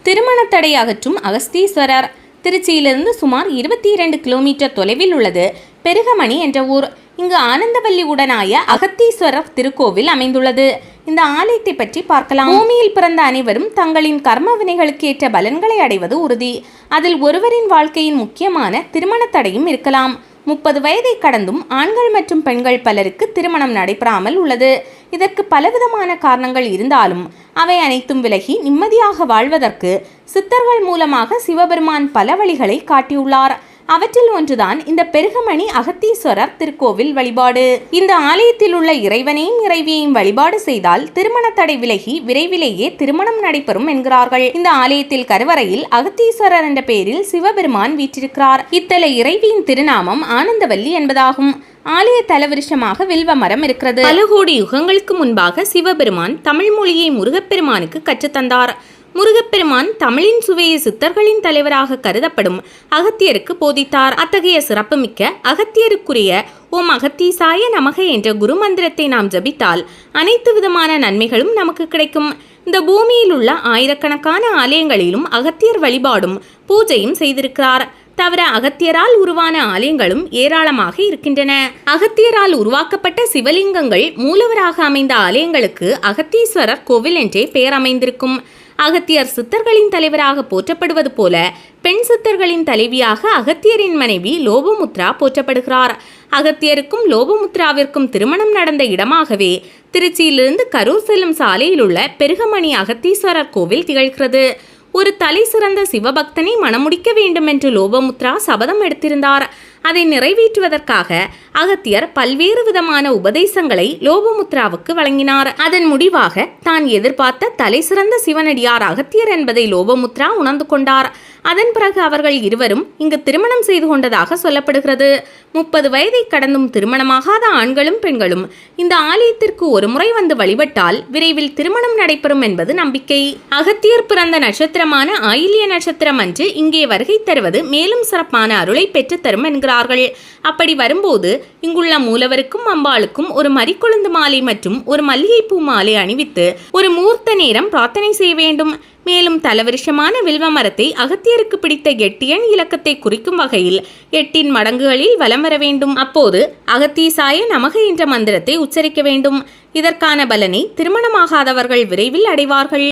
திருமண தடை அகற்றும் அகஸ்தீஸ்வரர். திருச்சியிலிருந்து சுமார் 22 கிலோமீட்டர் தொலைவில் உள்ளது பெருகமணி என்ற ஊர். இங்கு ஆனந்தவல்லி உடனாய அகத்தீஸ்வரர் திருக்கோவில் அமைந்துள்ளது. இந்த ஆலயத்தை பற்றி பார்க்கலாம். பூமியில் பிறந்த அனைவரும் தங்களின் கர்ம வினைகளுக்கு ஏற்ற பலன்களை அடைவது உறுதி. அதில் ஒருவரின் வாழ்க்கையின் முக்கியமான திருமண தடையும் இருக்கலாம். 30 வயதை கடந்தும் ஆண்கள் மற்றும் பெண்கள் பலருக்கு திருமணம் நடைபெறாமல் உள்ளது. இதற்கு பலவிதமான காரணங்கள் இருந்தாலும் அவை அனைத்தும் விலகி நிம்மதியாக வாழ்வதற்கு சித்தர்கள் மூலமாக சிவபெருமான் பல வழிகளை காட்டியுள்ளார். அவற்றில் ஒன்றுதான் இந்த பெருகமணி அகத்தீஸ்வரர் திருக்கோவில் வழிபாடு. இந்த ஆலயத்தில் உள்ள இறைவனையும் இறைவியையும் வழிபாடு செய்தால் திருமண தடை விலகி விரைவிலேயே திருமணம் நடைபெறும் என்கிறார்கள். இந்த ஆலயத்தில் கருவறையில் அகத்தீஸ்வரர் என்ற பெயரில் சிவபெருமான் வீற்றிருக்கிறார். இத்தல இறைவியின் திருநாமம் ஆனந்தவல்லி என்பதாகும். ஆலய தலவிருஷமாக வில்வ மரம் இருக்கிறது. பல கோடி யுகங்களுக்கு முன்பாக சிவபெருமான் தமிழ் மொழியை முருகப்பெருமானுக்கு கற்றுத்தந்தார். முருகப்பெருமான் தமிழின் சுவையை சித்தர்களின் தலைவராக கருதப்படும் அகத்தியருக்கு போதித்தார். அத்தகைய சிறப்புமிக்க அகத்தியருக்குரிய ஓம் அகத்தீசாய நமக என்ற குரு மந்திரத்தை நாம் ஜபித்தால் அனைத்து விதமான நன்மைகளும் நமக்கு கிடைக்கும். இந்த பூமியில் உள்ள ஆயிரக்கணக்கான ஆலயங்களிலும் அகத்தியர் வழிபாடும் பூஜையும் செய்திருக்கிறார். தவிர அகத்தியரால் உருவான ஆலயங்களும் ஏராளமாக இருக்கின்றன. அகத்தியரால் உருவாக்கப்பட்ட சிவலிங்கங்கள் மூலவராக அமைந்த ஆலயங்களுக்கு அகத்தீஸ்வரர் கோவில் என்றே பெயர் அமைந்திருக்கும். அகத்தியர் சித்தர்களின் தலைவராக போற்றப்படுவது போல பெண் சித்தர்களின் தலைவியாக அகத்தியரின் மனைவி லோபமுத்ரா போற்றப்படுகிறார். அகத்தியருக்கும் லோபமுத்ராவிற்கும் திருமணம் நடந்த இடமாகவே திருச்சியிலிருந்து கரூர் செல்லும் சாலையில் உள்ள பெருகமணி அகத்தீஸ்வரர் கோவில் திகழ்கிறது. ஒரு தலை சிறந்த சிவபக்தனை மணமுடிக்க வேண்டும் என்று லோபமுத்ரா சபதம் எடுத்திருந்தார். அதை நிறைவேற்றுவதற்காக அகத்தியர் பல்வேறு விதமான உபதேசங்களை லோபமுத்ராவுக்கு வழங்கினார். அதன் முடிவாக தான் எதிர்பார்த்த தலை சிறந்த சிவனடியார் அகத்தியர் என்பதை லோபமுத்ரா உணர்ந்து கொண்டார். அதன் பிறகு அவர்கள் இருவரும் இங்கு திருமணம் செய்து கொண்டதாக சொல்லப்படுகிறது. 30 வயதை கடந்தும் திருமணமாகாத ஆண்களும் பெண்களும் இந்த ஆலயத்திற்கு ஒரு முறை வந்து வழிபட்டால் விரைவில் திருமணம் நடைபெறும் என்பது நம்பிக்கை. அகத்தியர் பிறந்த நட்சத்திரமான ஆயில்ய நட்சத்திரம் அன்று இங்கே வருகை தருவது மேலும் சிறப்பான அருளை பெற்றுத்தரும் என்கிறார்கள். அப்படி வரும்போது இங்குள்ள மூலவருக்கும் அம்பாளுக்கும் ஒரு மரிக்கொழுந்து மாலை மற்றும் ஒரு மல்லிகைப்பூ மாலை அணிவித்து ஒரு முகூர்த்த நேரம் பிரார்த்தனை செய்ய வேண்டும். மேலும் தலவிருஷமான வில்வ மரத்தை அகத்தியருக்கு பிடித்த 8 எண் இலக்கத்தை குறிக்கும் வகையில் 8 மடங்குகளில் வலம் வர வேண்டும். அப்போது அகத்தீசாய நமக என்ற மந்திரத்தை உச்சரிக்க வேண்டும். இதற்கான பலனை திருமணமாகாதவர்கள் விரைவில் அடைவார்கள்.